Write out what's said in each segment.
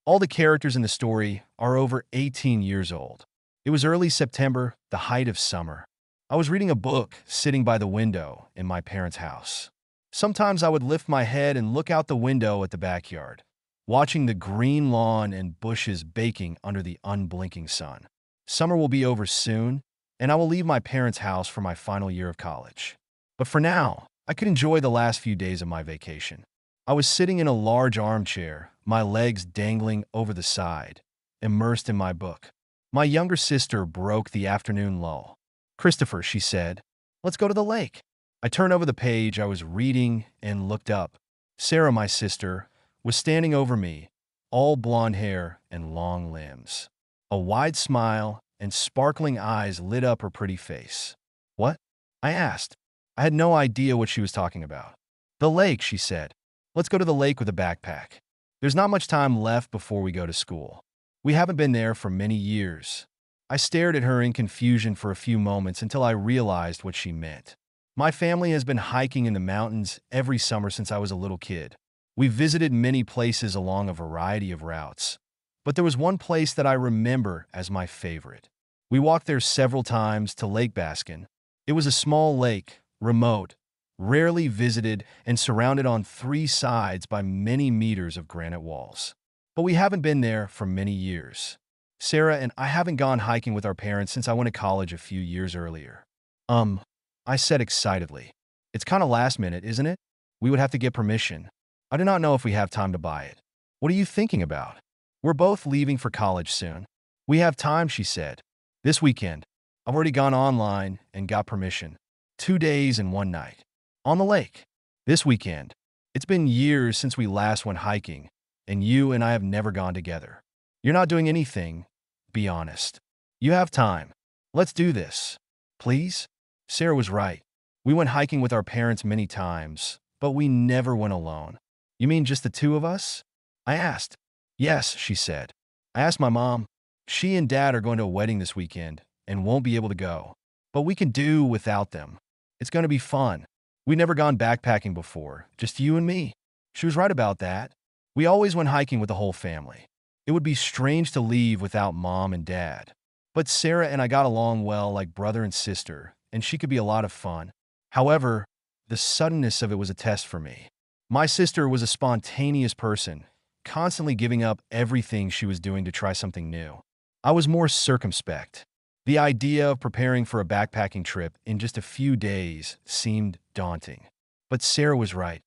All the characters in the story are over 18 years old. It was early September, the height of summer. I was reading a book sitting by the window in my parents' house. Sometimes I would lift my head and look out the window at the backyard, watching the green lawn and bushes baking under the unblinking sun. Summer will be over soon, and I will leave my parents' house for my final year of college. But for now, I could enjoy the last few days of my vacation. I was sitting in a large armchair, my legs dangling over the side, immersed in my book. My younger sister broke the afternoon lull. "Christopher," she said, "let's go to the lake." I turned over the page I was reading and looked up. Sarah, my sister, was standing over me, all blonde hair and long limbs. A wide smile and sparkling eyes lit up her pretty face. "What?" I asked. I had no idea what she was talking about. "The lake," she said. "Let's go to the lake with a backpack. There's not much time left before we go to school. We haven't been there for many years." I stared at her in confusion for a few moments until I realized what she meant. My family has been hiking in the mountains every summer since I was a little kid. We visited many places along a variety of routes, but there was one place that I remember as my favorite. We walked there several times to Lake Baskin. It was a small lake, remote, rarely visited, and surrounded on three sides by many meters of granite walls. But we haven't been there for many years. Sarah and I haven't gone hiking with our parents since I went to college a few years earlier. I said excitedly. "It's kind of last minute, isn't it? We would have to get permission. I do not know if we have time to buy it." "What are you thinking about?" "We're both leaving for college soon." "We have time," she said. "This weekend. I've already gone online and got permission. 2 days and 1 night. On the lake. This weekend. It's been years since we last went hiking, and you and I have never gone together. You're not doing anything. Be honest. You have time. Let's do this. Please?" Sarah was right. We went hiking with our parents many times, but we never went alone. "You mean just the two of us?" I asked. "Yes," she said. "I asked my mom. She and dad are going to a wedding this weekend and won't be able to go. But we can do without them. It's going to be fun. We've never gone backpacking before, just you and me." She was right about that. We always went hiking with the whole family. It would be strange to leave without mom and dad. But Sarah and I got along well like brother and sister, and she could be a lot of fun. However, the suddenness of it was a test for me. My sister was a spontaneous person, constantly giving up everything she was doing to try something new. I was more circumspect. The idea of preparing for a backpacking trip in just a few days seemed daunting. But Sarah was right.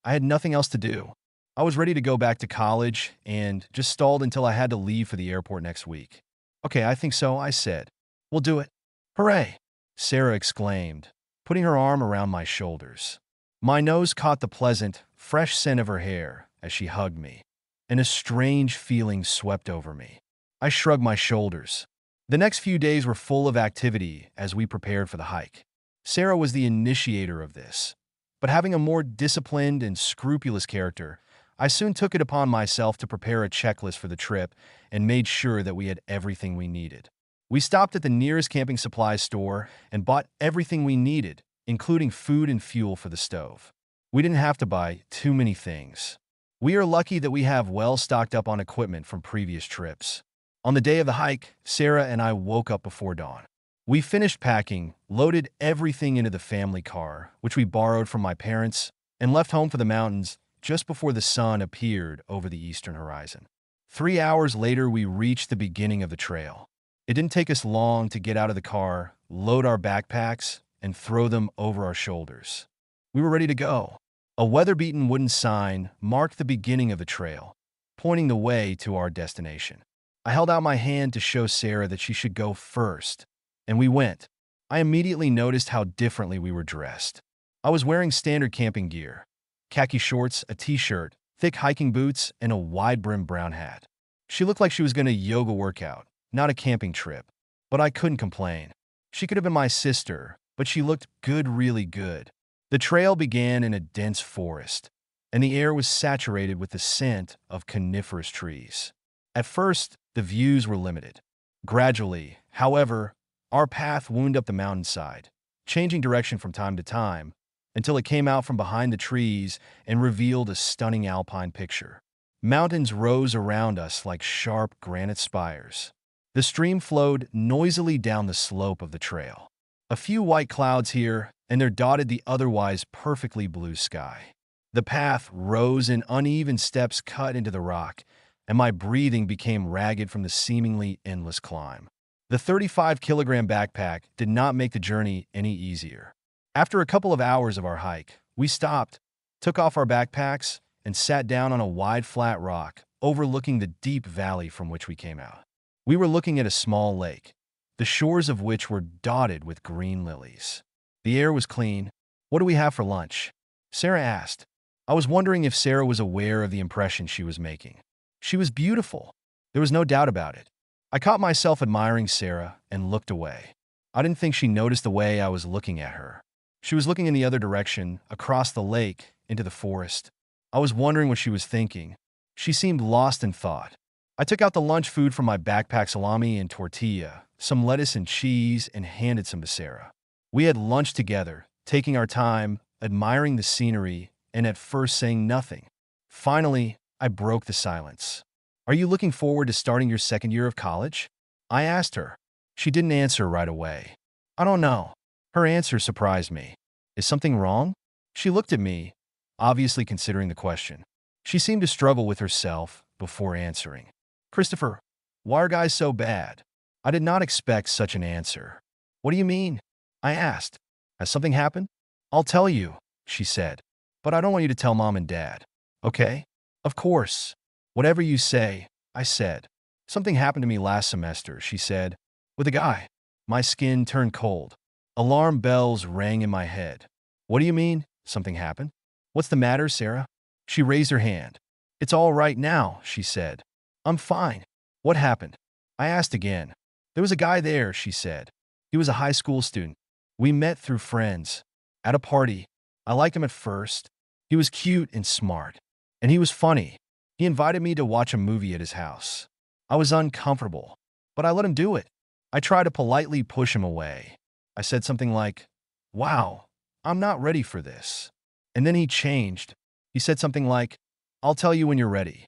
I had nothing else to do. I was ready to go back to college and just stalled until I had to leave for the airport next week. "Okay, I think so," I said. "We'll do it." "Hooray!" Sarah exclaimed, putting her arm around my shoulders. My nose caught the pleasant, fresh scent of her hair as she hugged me, and a strange feeling swept over me. I shrugged my shoulders. The next few days were full of activity as we prepared for the hike. Sarah was the initiator of this, but having a more disciplined and scrupulous character, I soon took it upon myself to prepare a checklist for the trip and made sure that we had everything we needed. We stopped at the nearest camping supplies store and bought everything we needed, including food and fuel for the stove. We didn't have to buy too many things. We are lucky that we have well stocked up on equipment from previous trips. On the day of the hike, Sarah and I woke up before dawn. We finished packing, loaded everything into the family car, which we borrowed from my parents, and left home for the mountains just before the sun appeared over the eastern horizon. 3 hours later, we reached the beginning of the trail. It didn't take us long to get out of the car, load our backpacks, and throw them over our shoulders. We were ready to go. A weather-beaten wooden sign marked the beginning of the trail, pointing the way to our destination. I held out my hand to show Sarah that she should go first, and we went. I immediately noticed how differently we were dressed. I was wearing standard camping gear: khaki shorts, a t-shirt, thick hiking boots, and a wide-brimmed brown hat. She looked like she was going to yoga workout, not a camping trip, but I couldn't complain. She could have been my sister, but she looked good, really good. The trail began in a dense forest, and the air was saturated with the scent of coniferous trees. At first, the views were limited. Gradually, however, our path wound up the mountainside, changing direction from time to time, until it came out from behind the trees and revealed a stunning alpine picture. Mountains rose around us like sharp granite spires. The stream flowed noisily down the slope of the trail. A few white clouds here, and there dotted the otherwise perfectly blue sky. The path rose in uneven steps cut into the rock, and my breathing became ragged from the seemingly endless climb. The 35-kilogram backpack did not make the journey any easier. After a couple of hours of our hike, we stopped, took off our backpacks, and sat down on a wide flat rock overlooking the deep valley from which we came out. We were looking at a small lake, the shores of which were dotted with green lilies. The air was clean. "What do we have for lunch?" Sarah asked. I was wondering if Sarah was aware of the impression she was making. She was beautiful. There was no doubt about it. I caught myself admiring Sarah and looked away. I didn't think she noticed the way I was looking at her. She was looking in the other direction, across the lake, into the forest. I was wondering what she was thinking. She seemed lost in thought. I took out the lunch food from my backpack: salami and tortilla, some lettuce and cheese, and handed some to Sarah. We had lunch together, taking our time, admiring the scenery, and at first saying nothing. Finally, I broke the silence. "Are you looking forward to starting your second year of college?" I asked her. She didn't answer right away. "I don't know." Her answer surprised me. "Is something wrong?" She looked at me, obviously considering the question. She seemed to struggle with herself before answering. "Christopher, why are guys so bad?" I did not expect such an answer. "What do you mean?" I asked. "Has something happened?" "I'll tell you," she said. "But I don't want you to tell Mom and Dad." "Okay?" "Of course. Whatever you say," I said. "Something happened to me last semester," she said. "With a guy." My skin turned cold. Alarm bells rang in my head. "What do you mean, something happened?" "What's the matter, Sarah?" She raised her hand. "It's all right now," she said. "I'm fine." "What happened?" I asked again. "There was a guy there," she said. "He was a high school student. We met through friends. At a party. I liked him at first. He was cute and smart. And he was funny. He invited me to watch a movie at his house. I was uncomfortable, but I let him do it. I tried to politely push him away. I said something like, "Wow, I'm not ready for this." And then he changed. He said something like, "I'll tell you when you're ready."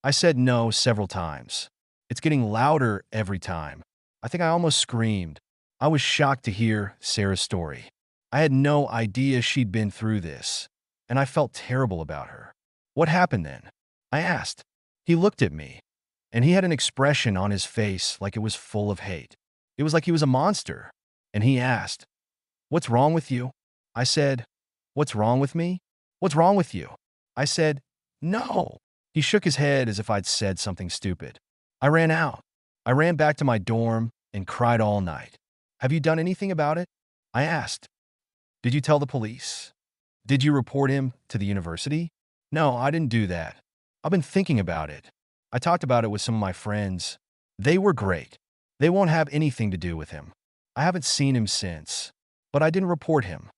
I said no several times. It's getting louder every time. I think I almost screamed. I was shocked to hear Sarah's story. I had no idea she'd been through this, and I felt terrible about her. "What happened then?" I asked. He looked at me, and he had an expression on his face like it was full of hate. It was like he was a monster. And he asked, "What's wrong with you?" I said, "What's wrong with me? What's wrong with you?" I said, "No." He shook his head as if I'd said something stupid. I ran out. I ran back to my dorm and cried all night. "Have you done anything about it?" I asked. "Did you tell the police? Did you report him to the university?" "No, I didn't do that. I've been thinking about it. I talked about it with some of my friends. They were great. They won't have anything to do with him. I haven't seen him since. But I didn't report him.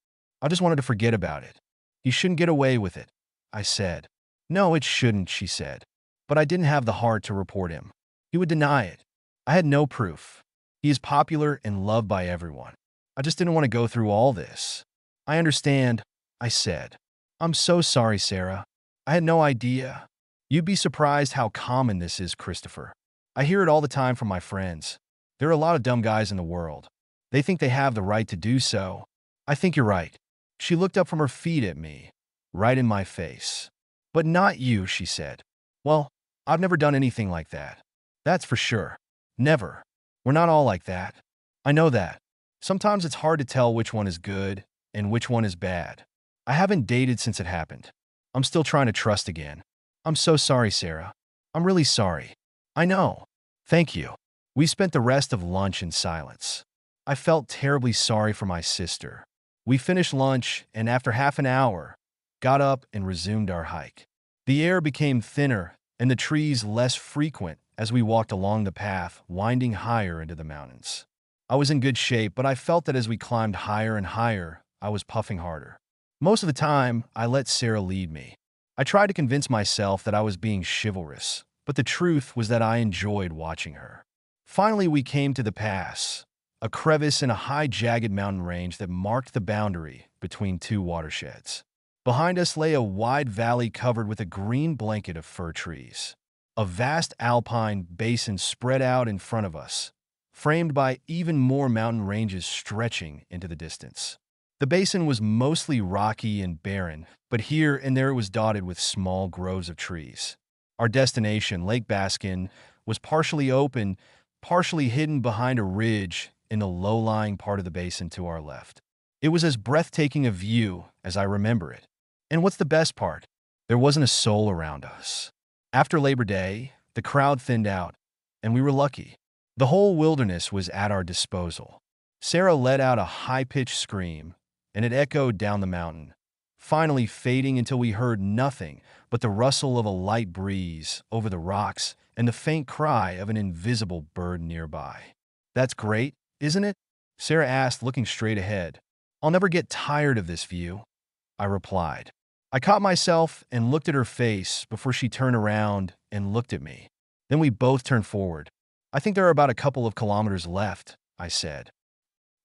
I just wanted to forget about it. He shouldn't get away with it," I said. "No, it shouldn't," she said. "But I didn't have the heart to report him. He would deny it. I had no proof. He is popular and loved by everyone. I just didn't want to go through all this." "I understand," I said. "I'm so sorry, Sarah. I had no idea. You'd be surprised how common this is, Christopher. I hear it all the time from my friends. There are a lot of dumb guys in the world. They think they have the right to do so. I think you're right." She looked up from her feet at me, right in my face. "But not you," she said. "Well, I've never done anything like that. That's for sure. Never. We're not all like that. I know that. Sometimes it's hard to tell which one is good and which one is bad. I haven't dated since it happened. I'm still trying to trust again. I'm so sorry, Sarah. I'm really sorry." "I know. Thank you." We spent the rest of lunch in silence. I felt terribly sorry for my sister. We finished lunch and after half an hour, got up and resumed our hike. The air became thinner and the trees less frequent as we walked along the path winding higher into the mountains. I was in good shape, but I felt that as we climbed higher and higher, I was puffing harder. Most of the time, I let Sarah lead me. I tried to convince myself that I was being chivalrous, but the truth was that I enjoyed watching her. Finally, we came to the pass, a crevice in a high, jagged mountain range that marked the boundary between two watersheds. Behind us lay a wide valley covered with a green blanket of fir trees. A vast alpine basin spread out in front of us, framed by even more mountain ranges stretching into the distance. The basin was mostly rocky and barren, but here and there it was dotted with small groves of trees. Our destination, Lake Baskin, was partially open, partially hidden behind a ridge in the low-lying part of the basin to our left. It was as breathtaking a view as I remember it. And what's the best part? There wasn't a soul around us. After Labor Day, the crowd thinned out, and we were lucky. The whole wilderness was at our disposal. Sarah let out a high-pitched scream, and it echoed down the mountain, finally fading until we heard nothing but the rustle of a light breeze over the rocks and the faint cry of an invisible bird nearby. "That's great, isn't it?" Sarah asked, looking straight ahead. "I'll never get tired of this view," I replied. I caught myself and looked at her face before she turned around and looked at me. Then we both turned forward. "I think there are about a couple of kilometers left," I said.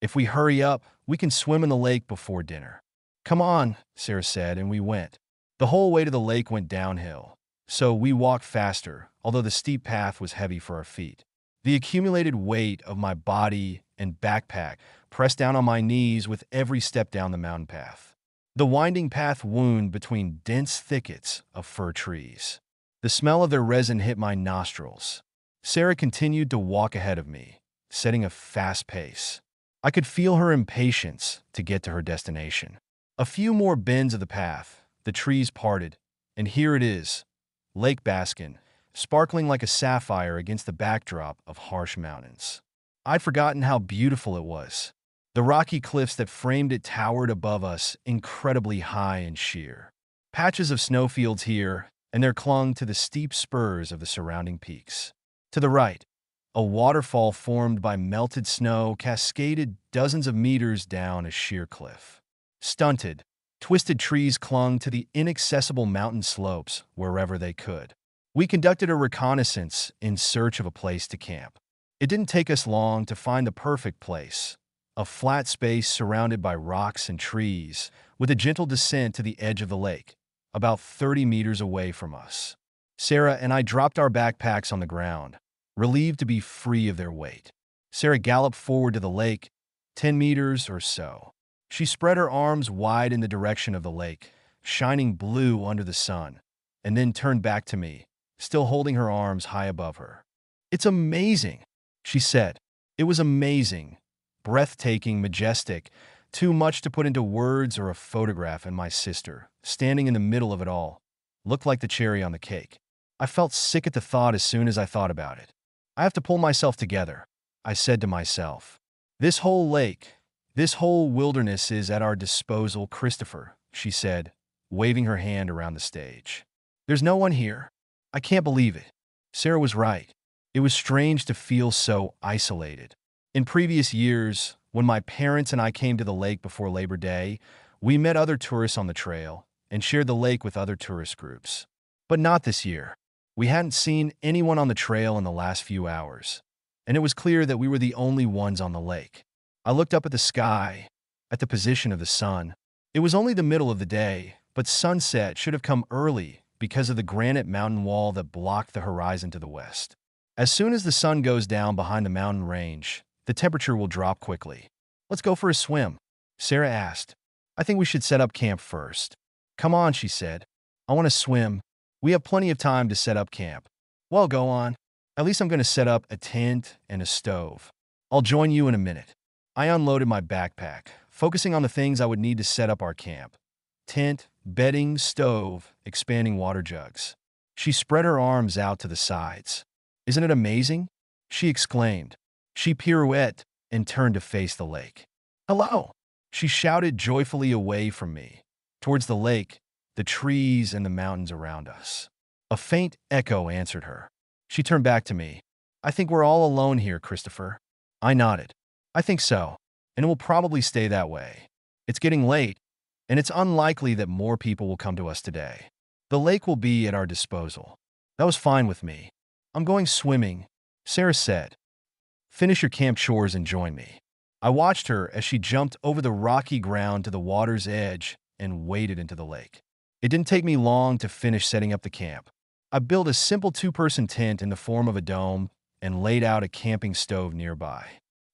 "If we hurry up, we can swim in the lake before dinner." "Come on," Sarah said, and we went. The whole way to the lake went downhill, so we walked faster, although the steep path was heavy for our feet. The accumulated weight of my body and backpack pressed down on my knees with every step down the mountain path. The winding path wound between dense thickets of fir trees. The smell of their resin hit my nostrils. Sarah continued to walk ahead of me, setting a fast pace. I could feel her impatience to get to her destination. A few more bends of the path, the trees parted, and here it is, Lake Baskin, sparkling like a sapphire against the backdrop of harsh mountains. I'd forgotten how beautiful it was. The rocky cliffs that framed it towered above us, incredibly high and sheer. Patches of snowfields here, and there clung to the steep spurs of the surrounding peaks. To the right, a waterfall formed by melted snow cascaded dozens of meters down a sheer cliff. Stunted, twisted trees clung to the inaccessible mountain slopes wherever they could. We conducted a reconnaissance in search of a place to camp. It didn't take us long to find the perfect place. A flat space surrounded by rocks and trees, with a gentle descent to the edge of the lake, about 30 meters away from us. Sarah and I dropped our backpacks on the ground, relieved to be free of their weight. Sarah galloped forward to the lake, 10 meters or so. She spread her arms wide in the direction of the lake, shining blue under the sun, and then turned back to me, still holding her arms high above her. "It's amazing," she said. It was amazing. Breathtaking, majestic, too much to put into words or a photograph, and my sister, standing in the middle of it all, looked like the cherry on the cake. I felt sick at the thought as soon as I thought about it. "I have to pull myself together," I said to myself. "This whole lake, this whole wilderness is at our disposal, Christopher," she said, waving her hand around the stage. "There's no one here. I can't believe it." Sarah was right. It was strange to feel so isolated. In previous years, when my parents and I came to the lake before Labor Day, we met other tourists on the trail and shared the lake with other tourist groups. But not this year. We hadn't seen anyone on the trail in the last few hours, and it was clear that we were the only ones on the lake. I looked up at the sky, at the position of the sun. It was only the middle of the day, but sunset should have come early because of the granite mountain wall that blocked the horizon to the west. As soon as the sun goes down behind the mountain range, the temperature will drop quickly. "Let's go for a swim," Sarah asked. "I think we should set up camp first." "Come on," she said. "I want to swim. We have plenty of time to set up camp." "Well, go on. At least I'm going to set up a tent and a stove. I'll join you in a minute." I unloaded my backpack, focusing on the things I would need to set up our camp: tent, bedding, stove, expanding water jugs. She spread her arms out to the sides. "Isn't it amazing?" she exclaimed. She pirouetted and turned to face the lake. "Hello!" she shouted joyfully away from me, towards the lake, the trees, and the mountains around us. A faint echo answered her. She turned back to me. "I think we're all alone here, Christopher." I nodded. "I think so, and it will probably stay that way. It's getting late, and it's unlikely that more people will come to us today. The lake will be at our disposal." That was fine with me. "I'm going swimming," Sarah said. "Finish your camp chores and join me." I watched her as she jumped over the rocky ground to the water's edge and waded into the lake. It didn't take me long to finish setting up the camp. I built a simple two-person tent in the form of a dome and laid out a camping stove nearby.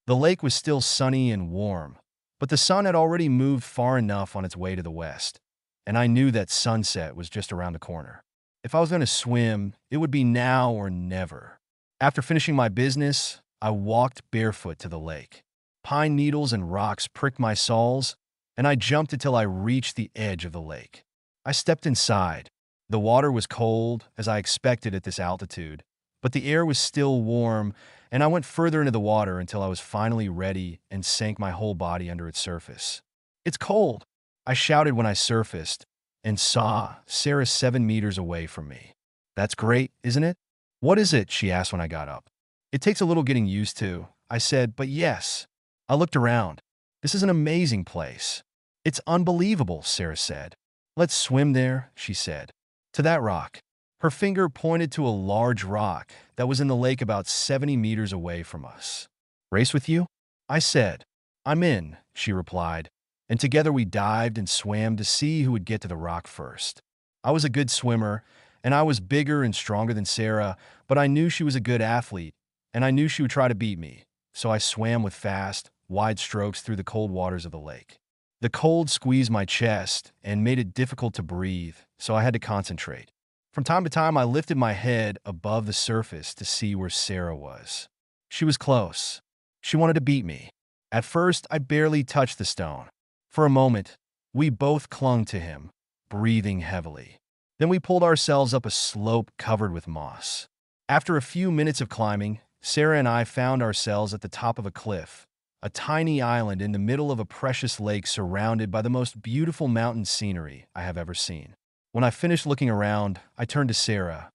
The lake was still sunny and warm, but the sun had already moved far enough on its way to the west, and I knew that sunset was just around the corner. If I was going to swim, it would be now or never. After finishing my business, I walked barefoot to the lake. Pine needles and rocks pricked my soles, and I jumped until I reached the edge of the lake. I stepped inside. The water was cold, as I expected at this altitude, but the air was still warm, and I went further into the water until I was finally ready and sank my whole body under its surface. "It's cold," I shouted when I surfaced and saw Sarah 7 meters away from me. "That's great, isn't it?" "What is it?" she asked when I got up. "It takes a little getting used to," I said, "but yes." I looked around. "This is an amazing place." "It's unbelievable," Sarah said. "Let's swim there," she said. "To that rock." Her finger pointed to a large rock that was in the lake about 70 meters away from us. "Race with you?" I said. "I'm in," she replied, and together we dived and swam to see who would get to the rock first. I was a good swimmer, and I was bigger and stronger than Sarah, but I knew she was a good athlete, and I knew she would try to beat me, so I swam with fast, wide strokes through the cold waters of the lake. The cold squeezed my chest and made it difficult to breathe, so I had to concentrate. From time to time, I lifted my head above the surface to see where Sarah was. She was close. She wanted to beat me. At first, I barely touched the stone. For a moment, we both clung to him, breathing heavily. Then we pulled ourselves up a slope covered with moss. After a few minutes of climbing, Sarah and I found ourselves at the top of a cliff, a tiny island in the middle of a precious lake surrounded by the most beautiful mountain scenery I have ever seen. When I finished looking around, I turned to Sarah.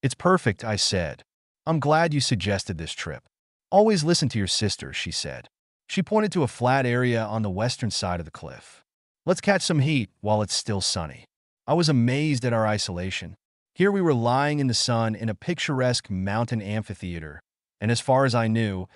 "It's perfect," I said. "I'm glad you suggested this trip. Always listen to your sister," she said. She pointed to a flat area on the western side of the cliff. "Let's catch some heat while it's still sunny." I was amazed at our isolation. Here we were lying in the sun in a picturesque mountain amphitheater, and as far as I knew,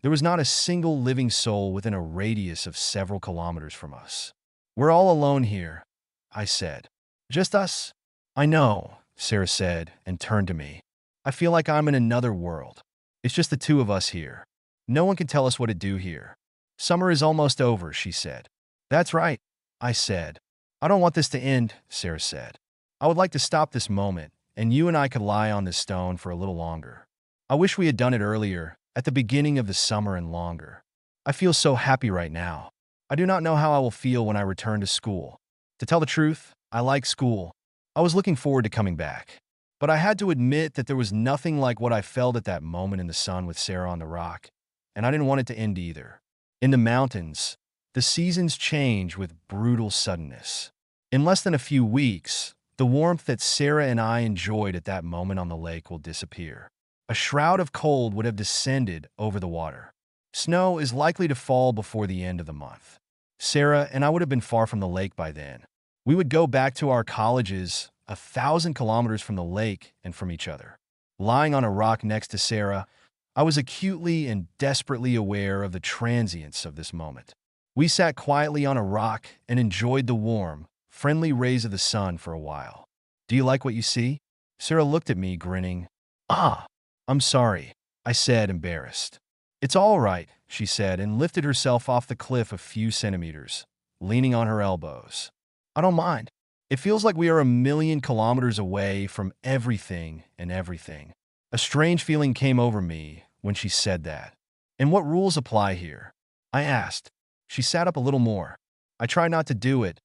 there was not a single living soul within a radius of several kilometers from us. "We're all alone here," I said. "Just us?" "I know," Sarah said and turned to me. "I feel like I'm in another world. It's just the two of us here. No one can tell us what to do here." "Summer is almost over," she said. "That's right," I said. "I don't want this to end," Sarah said. "I would like to stop this moment, and you and I could lie on this stone for a little longer. I wish we had done it earlier, at the beginning of the summer and longer. I feel so happy right now. I do not know how I will feel when I return to school. To tell the truth, I like school. I was looking forward to coming back. But I had to admit that there was nothing like what I felt at that moment in the sun with Sarah on the rock, and I didn't want it to end either. In the mountains, the seasons change with brutal suddenness. In less than a few weeks, the warmth that Sarah and I enjoyed at that moment on the lake will disappear. A shroud of cold would have descended over the water. Snow is likely to fall before the end of the month. Sarah and I would have been far from the lake by then. We would go back to our colleges 1,000 kilometers from the lake and from each other. Lying on a rock next to Sarah, I was acutely and desperately aware of the transience of this moment. We sat quietly on a rock and enjoyed the warm, friendly rays of the sun for a while. "Do you like what you see?" Sarah looked at me, grinning. "Ah, I'm sorry," I said, embarrassed. "It's all right," she said, and lifted herself off the cliff a few centimeters, leaning on her elbows. "I don't mind. It feels like we are 1,000,000 kilometers away from everything and everything." A strange feeling came over me when she said that. "And what rules apply here?" I asked. She sat up a little more. I tried not to do it,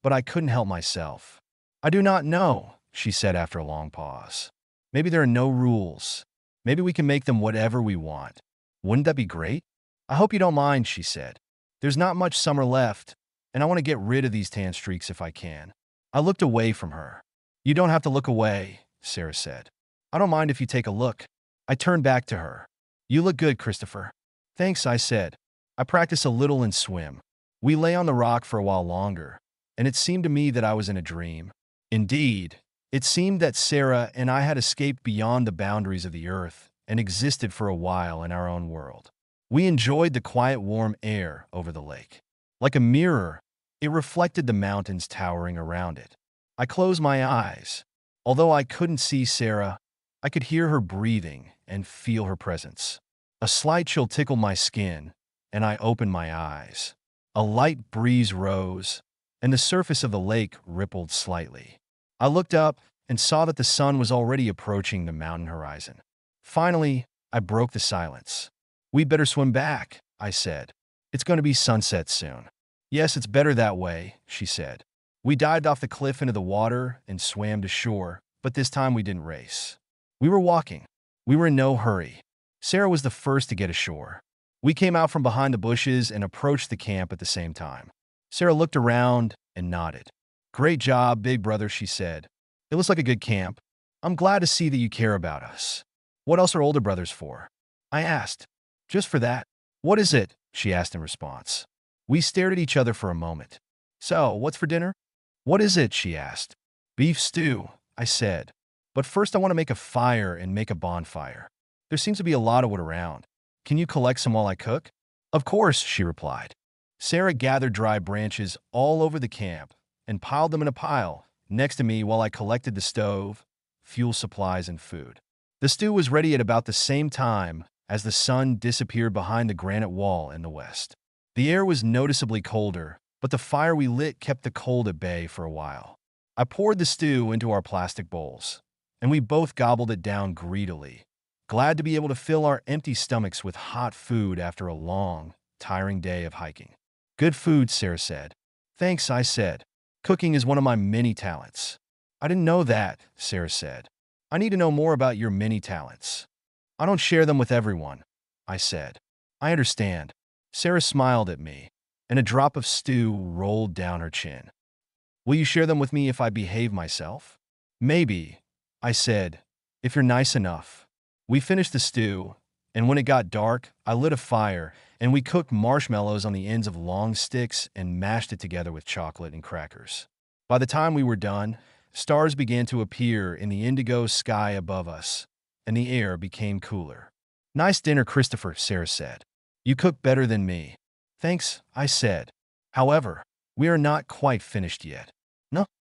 but I couldn't help myself. "I do not know," she said after a long pause. "Maybe there are no rules. Maybe we can make them whatever we want. Wouldn't that be great?" "I hope you don't mind," she said. "There's not much summer left, and I want to get rid of these tan streaks if I can." I looked away from her. "You don't have to look away," Sarah said. "I don't mind if you take a look." I turned back to her. "You look good, Christopher." "Thanks," I said. "I practice a little and swim." We lay on the rock for a while longer, and it seemed to me that I was in a dream. Indeed, it seemed that Sarah and I had escaped beyond the boundaries of the earth and existed for a while in our own world. We enjoyed the quiet, warm air over the lake. Like a mirror, It reflected the mountains towering around it. I closed my eyes. Although I couldn't see Sarah, I could hear her breathing and feel her presence. A slight chill tickled my skin, and I opened my eyes. A light breeze rose, and the surface of the lake rippled slightly. I looked up and saw that the sun was already approaching the mountain horizon. Finally, I broke the silence. "We'd better swim back," I said. "It's going to be sunset soon." "Yes, it's better that way," she said. We dived off the cliff into the water and swam to shore, but this time we didn't race. We were walking. We were in no hurry. Sarah was the first to get ashore. We came out from behind the bushes and approached the camp at the same time. Sarah looked around and nodded. "Great job, big brother," she said. "It looks like a good camp. I'm glad to see that you care about us." "What else are older brothers for?" I asked. "Just for that." "What is it?" she asked in response. We stared at each other for a moment. "So, what's for dinner?" "What is it?" she asked. "Beef stew," I said. "But first I want to make a fire and make a bonfire. There seems to be a lot of wood around. Can you collect some while I cook?" "Of course," she replied. Sarah gathered dry branches all over the camp and piled them in a pile next to me while I collected the stove, fuel supplies, and food. The stew was ready at about the same time as the sun disappeared behind the granite wall in the west. The air was noticeably colder, but the fire we lit kept the cold at bay for a while. I poured the stew into our plastic bowls, and we both gobbled it down greedily, glad to be able to fill our empty stomachs with hot food after a long, tiring day of hiking. "Good food," Sarah said. "Thanks," I said. "Cooking is one of my many talents." "I didn't know that," Sarah said. "I need to know more about your many talents." "I don't share them with everyone," I said. "I understand." Sarah smiled at me, and a drop of stew rolled down her chin. "Will you share them with me if I behave myself?" "Maybe," I said, "if you're nice enough." We finished the stew, and when it got dark, I lit a fire, and we cooked marshmallows on the ends of long sticks and mashed it together with chocolate and crackers. By the time we were done, stars began to appear in the indigo sky above us, and the air became cooler. "Nice dinner, Christopher," Sarah said. "You cook better than me." "Thanks," I said. "However, we are not quite finished yet."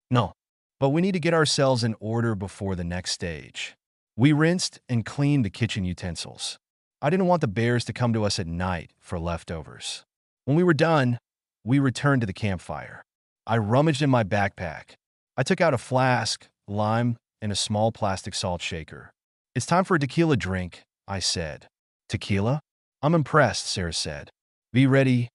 No. But we need to get ourselves in order before the next stage." We rinsed and cleaned the kitchen utensils. I didn't want the bears to come to us at night for leftovers. When we were done, we returned to the campfire. I rummaged in my backpack. I took out a flask, lime, and a small plastic salt shaker. "It's time for a tequila drink," I said. "Tequila?" "I'm impressed," Sarah said. "Be ready,"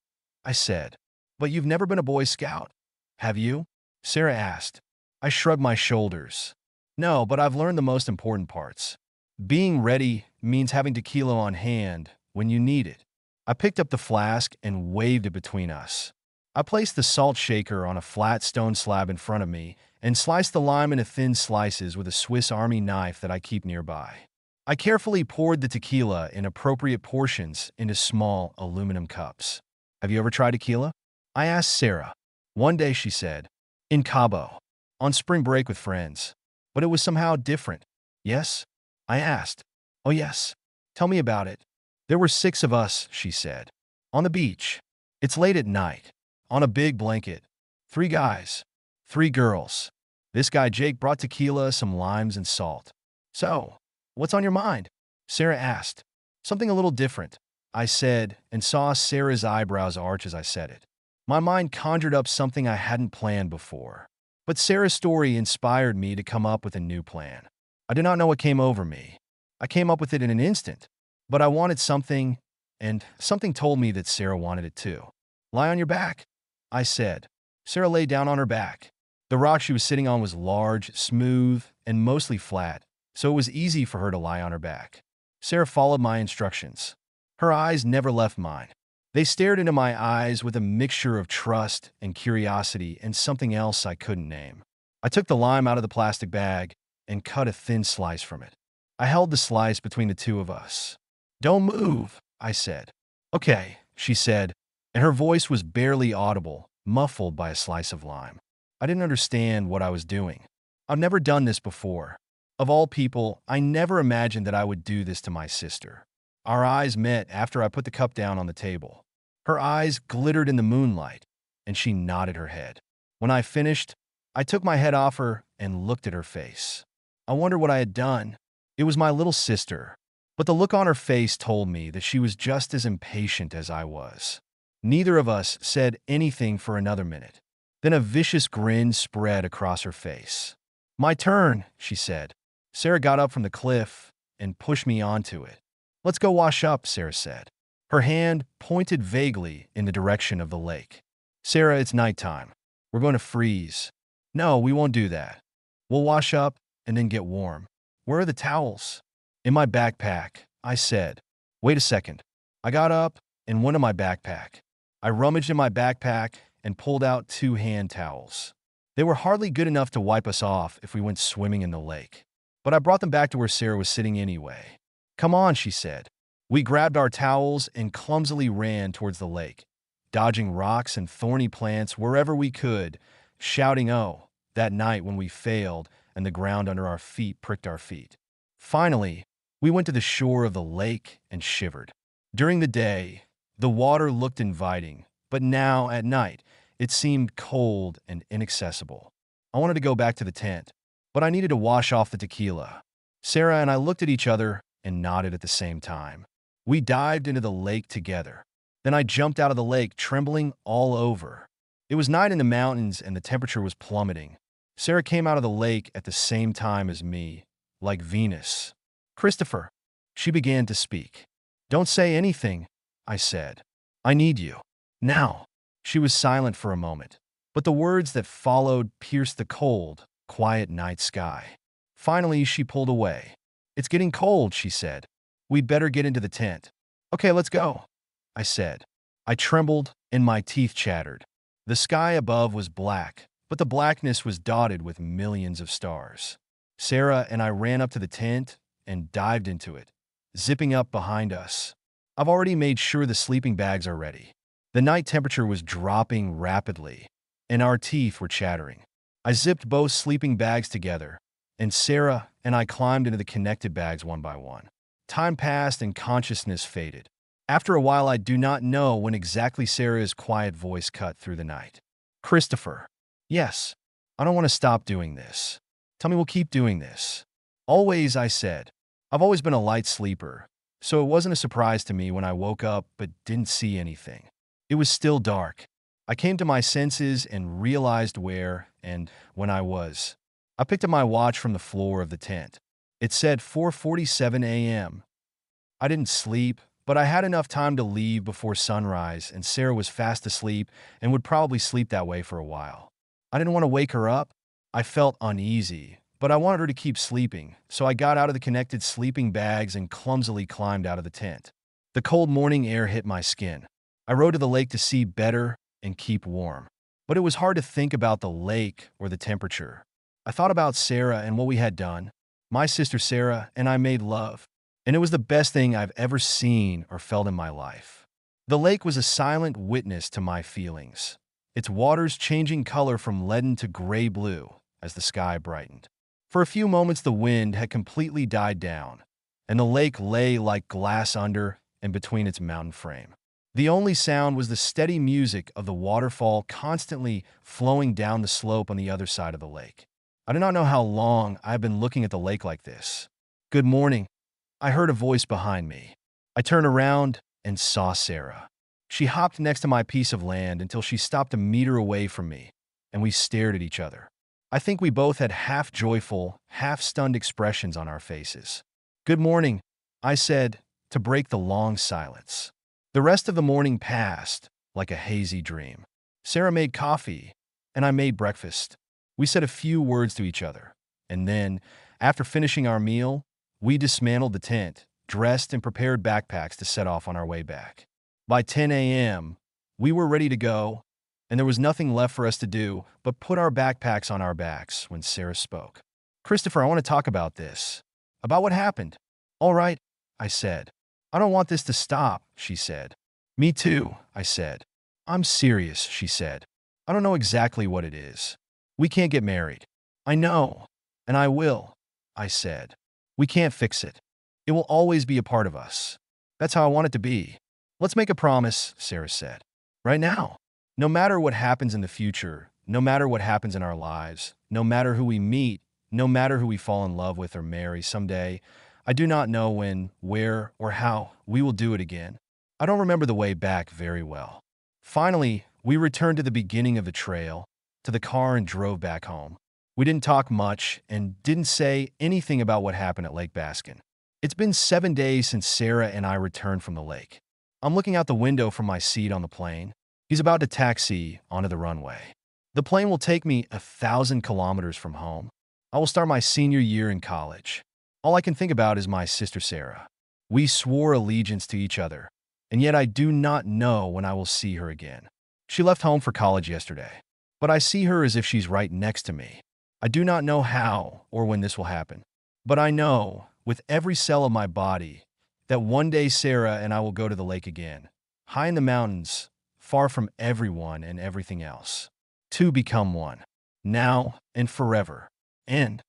I said. "But you've never been a Boy Scout, have you?" Sarah asked. I shrugged my shoulders. "No, but I've learned the most important parts. Being ready means having tequila on hand when you need it." I picked up the flask and waved it between us. I placed the salt shaker on a flat stone slab in front of me and sliced the lime into thin slices with a Swiss Army knife that I keep nearby. I carefully poured the tequila in appropriate portions into small aluminum cups. "Have you ever tried tequila?" I asked Sarah. "One day," she said. "In Cabo. On spring break with friends. But it was somehow different." "Yes?" I asked. "Oh, yes. Tell me about it." "There were 6 of us," she said. "On the beach. It's late at night. On a big blanket. 3 guys. 3 girls. This guy Jake brought tequila, some limes, and salt." "So, what's on your mind?" Sarah asked. "Something a little different," I said, and saw Sarah's eyebrows arch as I said it. My mind conjured up something I hadn't planned before. But Sarah's story inspired me to come up with a new plan. I did not know what came over me. I came up with it in an instant. But I wanted something, and something told me that Sarah wanted it too. "Lie on your back," I said. Sarah lay down on her back. The rock she was sitting on was large, smooth, and mostly flat, so it was easy for her to lie on her back. Sarah followed my instructions. Her eyes never left mine. They stared into my eyes with a mixture of trust and curiosity and something else I couldn't name. I took the lime out of the plastic bag and cut a thin slice from it. I held the slice between the two of us. "Don't move," I said. "Okay," she said, and her voice was barely audible, muffled by a slice of lime. I didn't understand what I was doing. I've never done this before. Of all people, I never imagined that I would do this to my sister. Our eyes met after I put the cup down on the table. Her eyes glittered in the moonlight, and she nodded her head. When I finished, I took my head off her and looked at her face. I wondered what I had done. It was my little sister, but the look on her face told me that she was just as impatient as I was. Neither of us said anything for another minute. Then a vicious grin spread across her face. "My turn," she said. Sarah got up from the cliff and pushed me onto it. "Let's go wash up," Sarah said. Her hand pointed vaguely in the direction of the lake. "Sarah, it's nighttime. We're going to freeze." "No, we won't do that. We'll wash up and then get warm." "Where are the towels?" "In my backpack," I said. "Wait a second." I got up and went to my backpack. I rummaged in my backpack and pulled out 2 hand towels. They were hardly good enough to wipe us off if we went swimming in the lake. But I brought them back to where Sarah was sitting anyway. "Come on," she said. We grabbed our towels and clumsily ran towards the lake, dodging rocks and thorny plants wherever we could, shouting, "Oh," that night when we failed and the ground under our feet pricked our feet. Finally, we went to the shore of the lake and shivered. During the day, the water looked inviting, but now, at night, it seemed cold and inaccessible. I wanted to go back to the tent, but I needed to wash off the tequila. Sarah and I looked at each other and nodded at the same time. We dived into the lake together. Then I jumped out of the lake, trembling all over. It was night in the mountains and the temperature was plummeting. Sarah came out of the lake at the same time as me, like Venus. "Christopher," she began to speak. "Don't say anything," I said. "I need you. Now." She was silent for a moment, but the words that followed pierced the cold, quiet night sky. Finally, she pulled away. "It's getting cold," she said. "We'd better get into the tent." "Okay, let's go," I said. I trembled and my teeth chattered. The sky above was black, but the blackness was dotted with millions of stars. Sarah and I ran up to the tent and dived into it, zipping up behind us. "I've already made sure the sleeping bags are ready." The night temperature was dropping rapidly, and our teeth were chattering. I zipped both sleeping bags together, and Sarah and I climbed into the connected bags one by one. Time passed and consciousness faded. After a while, I do not know when exactly Sarah's quiet voice cut through the night. "Christopher." "Yes. I don't want to stop doing this. Tell me we'll keep doing this." "Always," I said. I've always been a light sleeper, so it wasn't a surprise to me when I woke up but didn't see anything. It was still dark. I came to my senses and realized where and when I was. I picked up my watch from the floor of the tent. It said 4:47 a.m. I didn't sleep, but I had enough time to leave before sunrise, and Sarah was fast asleep and would probably sleep that way for a while. I didn't want to wake her up. I felt uneasy, but I wanted her to keep sleeping, so I got out of the connected sleeping bags and clumsily climbed out of the tent. The cold morning air hit my skin. I rode to the lake to see better and keep warm. But it was hard to think about the lake or the temperature. I thought about Sarah and what we had done. My sister Sarah and I made love, and it was the best thing I've ever seen or felt in my life. The lake was a silent witness to my feelings, its waters changing color from leaden to gray-blue as the sky brightened. For a few moments the wind had completely died down, and the lake lay like glass under and between its mountain frame. The only sound was the steady music of the waterfall constantly flowing down the slope on the other side of the lake. I do not know how long I have been looking at the lake like this. "Good morning," I heard a voice behind me. I turned around and saw Sarah. She hopped next to my piece of land until she stopped a meter away from me, and we stared at each other. I think we both had half joyful, half stunned expressions on our faces. "Good morning," I said, to break the long silence. The rest of the morning passed like a hazy dream. Sarah made coffee, and I made breakfast. We said a few words to each other, and then, after finishing our meal, we dismantled the tent, dressed and prepared backpacks to set off on our way back. By 10 a.m., we were ready to go, and there was nothing left for us to do but put our backpacks on our backs when Sarah spoke. "Christopher, I want to talk about this. About what happened." "All right," I said. "I don't want this to stop," she said. "Me too," I said. "I'm serious," she said. "I don't know exactly what it is. We can't get married." "I know, and I will," I said. "We can't fix it. It will always be a part of us. That's how I want it to be." "Let's make a promise," Sarah said. "Right now." No matter what happens in the future, no matter what happens in our lives, no matter who we meet, no matter who we fall in love with or marry someday, I do not know when, where, or how we will do it again. I don't remember the way back very well. Finally, we returned to the beginning of the trail, to the car, and drove back home. We didn't talk much and didn't say anything about what happened at Lake Baskin. It's been 7 days since Sarah and I returned from the lake. I'm looking out the window from my seat on the plane. He's about to taxi onto the runway. The plane will take me 1,000 kilometers from home. I will start my senior year in college. All I can think about is my sister Sarah. We swore allegiance to each other, and yet I do not know when I will see her again. She left home for college yesterday, but I see her as if she's right next to me. I do not know how or when this will happen, but I know, with every cell of my body, that one day Sarah and I will go to the lake again, high in the mountains, far from everyone and everything else, to become one, now and forever. End.